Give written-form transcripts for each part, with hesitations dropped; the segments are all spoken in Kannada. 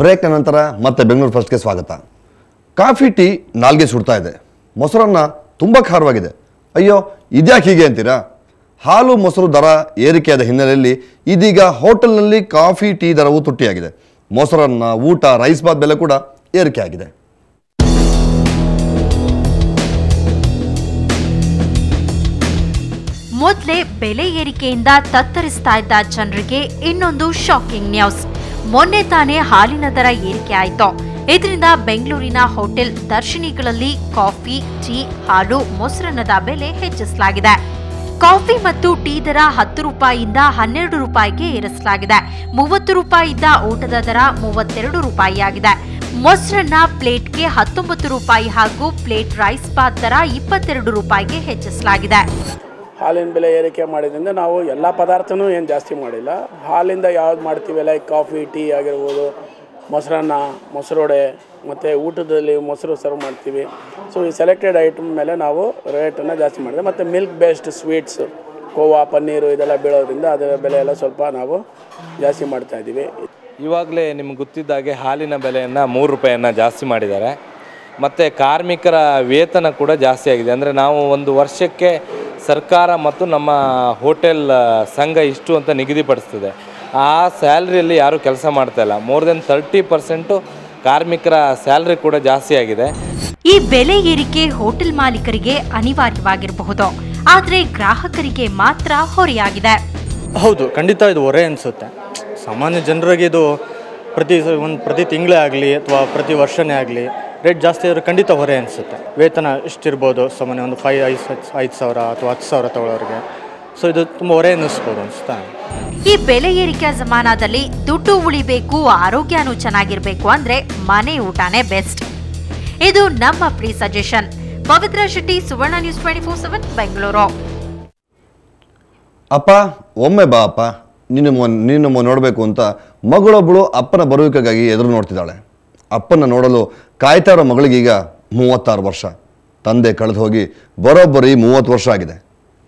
ಬ್ರೇಕ್ನ ನಂತರ ಮತ್ತೆ ಬೆಂಗಳೂರು ಫಸ್ಟ್ಗೆ ಸ್ವಾಗತ. ಕಾಫಿ ಟೀ ನಾಲ್ಗೆ ಸುಡ್ತಾ ಇದೆ, ಮೊಸರನ್ನ ತುಂಬ ಖಾರವಾಗಿದೆ. ಅಯ್ಯೋ ಇದ್ಯಾಕೆ ಹೀಗೆ ಅಂತೀರಾ? ಹಾಲು ಮೊಸರು ದರ ಏರಿಕೆಯಾದ ಹಿನ್ನೆಲೆಯಲ್ಲಿ ಇದೀಗ ಹೋಟೆಲ್ನಲ್ಲಿ ಕಾಫಿ ಟೀ ದರವು ತುಟ್ಟಿಯಾಗಿದೆ. ಮೊಸರನ್ನ, ಊಟ, ರೈಸ್ ಬಾತ್ ಬೆಲೆ ಕೂಡ ಏರಿಕೆಯಾಗಿದೆ. ಮೊದಲೇ ಬೆಲೆ ಏರಿಕೆಯಿಂದ ತತ್ತರಿಸ್ತಾ ಇದ್ದ ಜನರಿಗೆ ಇನ್ನೊಂದು ಶಾಕಿಂಗ್ ನ್ಯೂಸ್. ಮೊನ್ನೆ ತಾನೇ ಹಾಲಿನ ದರ ಏರಿಕೆ ಆಯಿತು. ಇದರಿಂದ ಬೆಂಗಳೂರಿನ ಹೋಟೆಲ್ ದರ್ಶಿನಿಗಳಲ್ಲಿ ಕಾಫಿ, ಟೀ, ಹಾಲು, ಮೊಸರನ್ನದ ಬೆಲೆ ಹೆಚ್ಚಿಸಲಾಗಿದೆ. ಕಾಫಿ ಮತ್ತು ಟೀ ದರ 10 ರೂಪಾಯಿಯಿಂದ 12 ರೂಪಾಯಿಗೆ ಏರಿಸಲಾಗಿದೆ. 30 ರೂಪಾಯಿ ಇದ್ದ ಊಟದ ದರ 32 ರೂಪಾಯಿಯಾಗಿದೆ. ಮೊಸರನ್ನ ಪ್ಲೇಟ್ಗೆ 19 ರೂಪಾಯಿ ಹಾಗೂ ಪ್ಲೇಟ್ ರೈಸ್ ಬಾತ್ ದರ 22 ರೂಪಾಯಿಗೆ ಹೆಚ್ಚಿಸಲಾಗಿದೆ. ಹಾಲಿನ ಬೆಲೆ ಏರಿಕೆ ಮಾಡಿದ್ರಿಂದ ನಾವು ಎಲ್ಲ ಪದಾರ್ಥನೂ ಏನು ಜಾಸ್ತಿ ಮಾಡಿಲ್ಲ. ಹಾಲಿಂದ ಯಾವ್ದು ಮಾಡ್ತೀವಿ, ಲೈಕ್ ಕಾಫಿ, ಟೀ ಆಗಿರ್ಬೋದು, ಮೊಸರನ್ನ, ಮೊಸರೊಡೆ, ಮತ್ತು ಊಟದಲ್ಲಿ ಮೊಸರು ಸರ್ವ್ ಮಾಡ್ತೀವಿ. ಸೊ ಈ ಸೆಲೆಕ್ಟೆಡ್ ಐಟಮ್ ಮೇಲೆ ನಾವು ರೇಟನ್ನು ಜಾಸ್ತಿ ಮಾಡಿದೆ. ಮತ್ತು milk based sweets, khoa, paneer ಇದೆಲ್ಲ ಬೀಳೋದ್ರಿಂದ ಅದರ ಬೆಲೆ ಎಲ್ಲ ಸ್ವಲ್ಪ ನಾವು ಜಾಸ್ತಿ ಮಾಡ್ತಾಯಿದ್ದೀವಿ. ಇವಾಗಲೇ ನಿಮ್ಗೆ ಗೊತ್ತಿದ್ದಾಗೆ ಹಾಲಿನ ಬೆಲೆಯನ್ನು 3 ರೂಪಾಯಿಯನ್ನು ಜಾಸ್ತಿ ಮಾಡಿದ್ದಾರೆ. ಮತ್ತು ಕಾರ್ಮಿಕರ ವೇತನ ಕೂಡ ಜಾಸ್ತಿ ಆಗಿದೆ. ಅಂದರೆ ನಾವು ಒಂದು ವರ್ಷಕ್ಕೆ ಸರ್ಕಾರ ಮತ್ತು ನಮ್ಮ ಹೋಟೆಲ್ ಸಂಘ ಇಷ್ಟು ಅಂತ ನಿಗದಿಪಡಿಸ್ತಿದೆ. ಆ ಸ್ಯಾಲ್ರಿಯಲ್ಲಿ ಯಾರೂ ಕೆಲಸ ಮಾಡ್ತಾಯಿಲ್ಲ. ಮೋರ್ ದೆನ್ 30% ಕಾರ್ಮಿಕರ ಸ್ಯಾಲ್ರಿ ಕೂಡ ಜಾಸ್ತಿ ಆಗಿದೆ. ಈ ಬೆಲೆ ಏರಿಕೆ ಹೋಟೆಲ್ ಮಾಲೀಕರಿಗೆ ಅನಿವಾರ್ಯವಾಗಿರಬಹುದು, ಆದರೆ ಗ್ರಾಹಕರಿಗೆ ಮಾತ್ರ ಹೊರೆಯಾಗಿದೆ. ಹೌದು, ಖಂಡಿತ ಇದು ಹೊರೆ ಅನಿಸುತ್ತೆ. ಸಾಮಾನ್ಯ ಜನರಿಗೆ ಇದು ಪ್ರತಿ ತಿಂಗಳೇ ಆಗಲಿ ಅಥವಾ ಪ್ರತಿ ವರ್ಷನೇ ಆಗಲಿ ರೇಟ್ ಜಾಸ್ತಿ ಆದರೆ ಖಂಡಿತ ಹೊರೆ ಅನಿಸುತ್ತೆ. ವೇತನ ಇಷ್ಟಿರ್ಬೋದು, ಸಾಮಾನ್ಯ ಒಂದು 5,000 ಅಥವಾ 10,000 ತಗೊಳ್ಳೋರಿಗೆ. ಸೊ ಇದು ತುಂಬ ಹೊರೆ ಅನ್ನಿಸ್ಬೋದು ಅನಿಸ್ತಾ. ಈ ಬೆಲೆ ಏರಿಕೆ ಜಮಾನದಲ್ಲಿ ದುಡ್ಡು ಉಳಿಬೇಕು, ಆರೋಗ್ಯನೂ ಚೆನ್ನಾಗಿರ್ಬೇಕು ಅಂದ್ರೆ ಮನೆ ಊಟನೇ ಬೆಸ್ಟ್. ಇದು ನಮ್ಮ ಪ್ರೀ ಸಜೆಷನ್. ಪವಿತ್ರ ಶೆಟ್ಟಿ, ಸುವರ್ಣ ನ್ಯೂಸ್ 24/7 ಬೆಂಗಳೂರು. ಅಪ್ಪ ಒಮ್ಮೆ ಬಾ ಅಪ್ಪ, ನೀನು ನೋಡಬೇಕು ಅಂತ ಮಗಳೊಬ್ಬಳು ಅಪ್ಪನ ಬರುವಿಕೆಗಾಗಿ ಎದುರು ನೋಡ್ತಿದ್ದಾಳೆ. ಅಪ್ಪನ ನೋಡಲು ಕಾಯ್ತಾ ಇರೋ ಮಗಳಿಗೀಗ 36 ವರ್ಷ. ತಂದೆ ಕಳೆದು ಹೋಗಿ ಬರೋಬ್ಬರಿ 30 ವರ್ಷ ಆಗಿದೆ.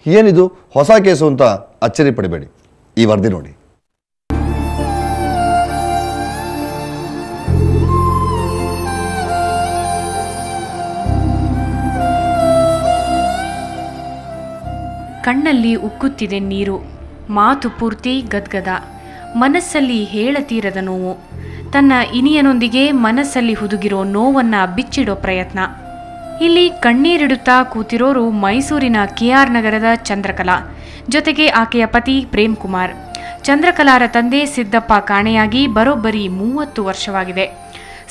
ಏನಿದು ಹೊಸ ಕೇಸು ಅಂತ ಅಚ್ಚರಿ ಪಡಿಬೇಡಿ, ಈ ವರದಿ ನೋಡಿ. ಕಣ್ಣಲ್ಲಿ ಉಕ್ಕುತ್ತಿದೆ ನೀರು, ಮಾತು ಪೂರ್ತಿ ಗದ್ಗದ, ಮನಸ್ಸಲ್ಲಿ ಹೇಳತೀರದ ನೋವು. ತನ್ನ ಇನಿಯನೊಂದಿಗೆ ಮನಸ್ಸಲ್ಲಿ ಹುದುಗಿರೋ ನೋವನ್ನ ಬಿಚ್ಚಿಡೋ ಪ್ರಯತ್ನ. ಇಲ್ಲಿ ಕಣ್ಣೀರಿಡುತ್ತಾ ಕೂತಿರೋರು ಮೈಸೂರಿನ KR ನಗರದ ಚಂದ್ರಕಲಾ, ಜೊತೆಗೆ ಆಕೆಯ ಪತಿ ಪ್ರೇಮ್ ಕುಮಾರ್. ಚಂದ್ರಕಲಾರ ತಂದೆ ಸಿದ್ದಪ್ಪ ಕಾಣೆಯಾಗಿ ಬರೋಬ್ಬರಿ 30 ವರ್ಷವಾಗಿದೆ.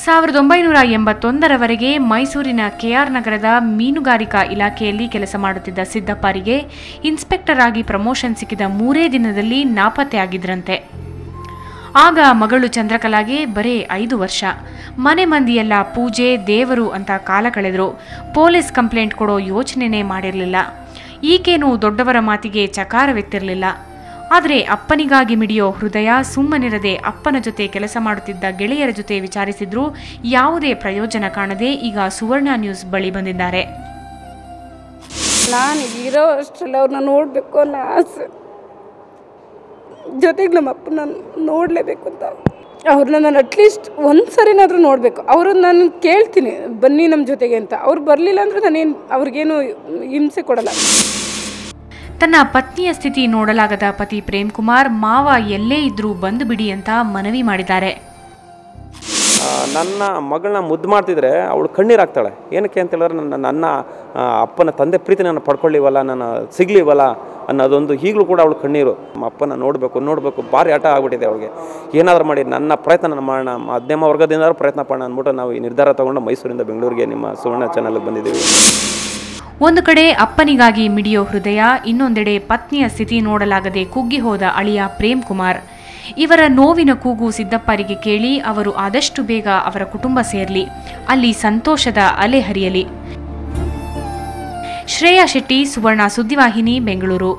1981ರವರೆಗೆ ಮೈಸೂರಿನ KR ನಗರದ ಮೀನುಗಾರಿಕಾ ಇಲಾಖೆಯಲ್ಲಿ ಕೆಲಸ ಮಾಡುತ್ತಿದ್ದ ಸಿದ್ದಪ್ಪರಿಗೆ ಇನ್ಸ್ಪೆಕ್ಟರ್ ಆಗಿ ಪ್ರಮೋಷನ್ ಸಿಕ್ಕಿದ 3 ದಿನದಲ್ಲಿ ನಾಪತ್ತೆಯಾಗಿದ್ರಂತೆ. ಆಗ ಮಗಳು ಚಂದ್ರಕಲಾಗೆ ಬರೇ 5 ವರ್ಷ. ಮನೆ ಮಂದಿಯೆಲ್ಲ ಪೂಜೆ, ದೇವರು ಅಂತ ಕಾಲ ಕಳೆದ್ರು. ಪೊಲೀಸ್ ಕಂಪ್ಲೇಂಟ್ ಕೊಡೋ ಯೋಚನೆನೇ ಮಾಡಿರಲಿಲ್ಲ. ಈಗೇನೂ ದೊಡ್ಡವರ ಮಾತಿಗೆ ಚಕಾರವೆತ್ತಿರಲಿಲ್ಲ. ಆದರೆ ಅಪ್ಪನಿಗಾಗಿ ಮಿಡಿಯೋ ಹೃದಯ ಸುಮ್ಮನಿರದೆ ಅಪ್ಪನ ಜೊತೆ ಕೆಲಸ ಮಾಡುತ್ತಿದ್ದ ಗೆಳೆಯರ ಜೊತೆ ವಿಚಾರಿಸಿದ್ರು. ಯಾವುದೇ ಪ್ರಯೋಜನ ಕಾಣದೆ ಈಗ ಸುವರ್ಣ ನ್ಯೂಸ್ ಬಳಿ ಬಂದಿದ್ದಾರೆ. ನಾನು ಇರೋ ಅಷ್ಟರಲ್ಲಿ ಅವ್ರನ್ನ ನೋಡಬೇಕು ಅನ್ನೋ ಆಸೆ, ಜೊತೆಗೆ ನಮ್ಮ ಅಪ್ಪನ ನೋಡಲೇಬೇಕು ಅಂತ. ಅವ್ರನ್ನ ನಾನು ಅಟ್ಲೀಸ್ಟ್ ಒಂದು ಸರಿನಾದರೂ ನೋಡಬೇಕು. ಅವ್ರನ್ನ ನಾನು ಕೇಳ್ತೀನಿ ಬನ್ನಿ ನಮ್ಮ ಜೊತೆಗೆ ಅಂತ. ಅವ್ರು ಬರಲಿಲ್ಲ ಅಂದರೆ ನಾನೇನು ಅವ್ರಿಗೇನು ಹಿಂಸೆ ಕೊಡಲ್ಲ. ತನ್ನ ಪತ್ನಿಯ ಸ್ಥಿತಿ ನೋಡಲಾಗದ ಪತಿ ಪ್ರೇಮ್ ಕುಮಾರ್ ಮಾವ ಎಲ್ಲೇ ಇದ್ರೂ ಬಂದು ಬಿಡಿ ಅಂತ ಮನವಿ ಮಾಡಿದ್ದಾರೆ. ನನ್ನ ಮಗಳನ್ನ ಮುದ್ದು ಮಾಡ್ತಿದ್ರೆ ಅವಳು ಕಣ್ಣೀರಾಗ್ತಾಳೆ. ಏನಕ್ಕೆ ಅಂತ ಹೇಳಿದ್ರೆ ನನ್ನ ಅಪ್ಪನ ತಂದೆ ಪ್ರೀತಿ ನಾನು ಪಡ್ಕೊಳ್ಳಿವಲ್ಲ, ನಾನು ಸಿಗಲಿವಲ್ಲ ಅನ್ನೋದೊಂದು ಈಗಲೂ ಕೂಡ ಅವಳು ಕಣ್ಣೀರು. ನಮ್ಮ ಅಪ್ಪನ ನೋಡಬೇಕು ಭಾರಿ ಆಟ ಆಗ್ಬಿಟ್ಟಿದೆ ಅವಳಿಗೆ. ಏನಾದರೂ ಮಾಡಿ ನನ್ನ ಪ್ರಯತ್ನ ಮಾಡೋಣ, ಮಧ್ಯಮ ವರ್ಗದಿಂದ ಪ್ರಯತ್ನ ಮಾಡೋಣ ಅಂದ್ಬಿಟ್ಟು ನಾವು ಈ ನಿರ್ಧಾರ ತಗೊಂಡು ಮೈಸೂರಿಂದ ಬೆಂಗಳೂರಿಗೆ ನಿಮ್ಮ ಸುವರ್ಣ ಚಾನಲ್ಗೆ ಬಂದಿದ್ದೀವಿ. ಒಂದು ಕಡೆ ಅಪ್ಪನಿಗಾಗಿ ಮಿಡಿಯೋ ಹೃದಯ, ಇನ್ನೊಂದೆಡೆ ಪತ್ನಿಯ ಸ್ಥಿತಿ ನೋಡಲಾಗದೆ ಕುಗ್ಗಿ ಹೋದ ಅಳಿಯ ಪ್ರೇಮ್ ಕುಮಾರ್. ಇವರ ನೋವಿನ ಕೂಗು ಸಿದ್ದಪ್ಪರಿಗೆ ಕೇಳಿ ಅವರು ಆದಷ್ಟು ಬೇಗ ಅವರ ಕುಟುಂಬ ಸೇರಲಿ, ಅಲ್ಲಿ ಸಂತೋಷದ ಅಲೆ ಹರಿಯಲಿ. ಶ್ರೇಯಾ ಶೆಟ್ಟಿ, ಸುವರ್ಣ ಸುದ್ದಿವಾಹಿನಿ, ಬೆಂಗಳೂರು.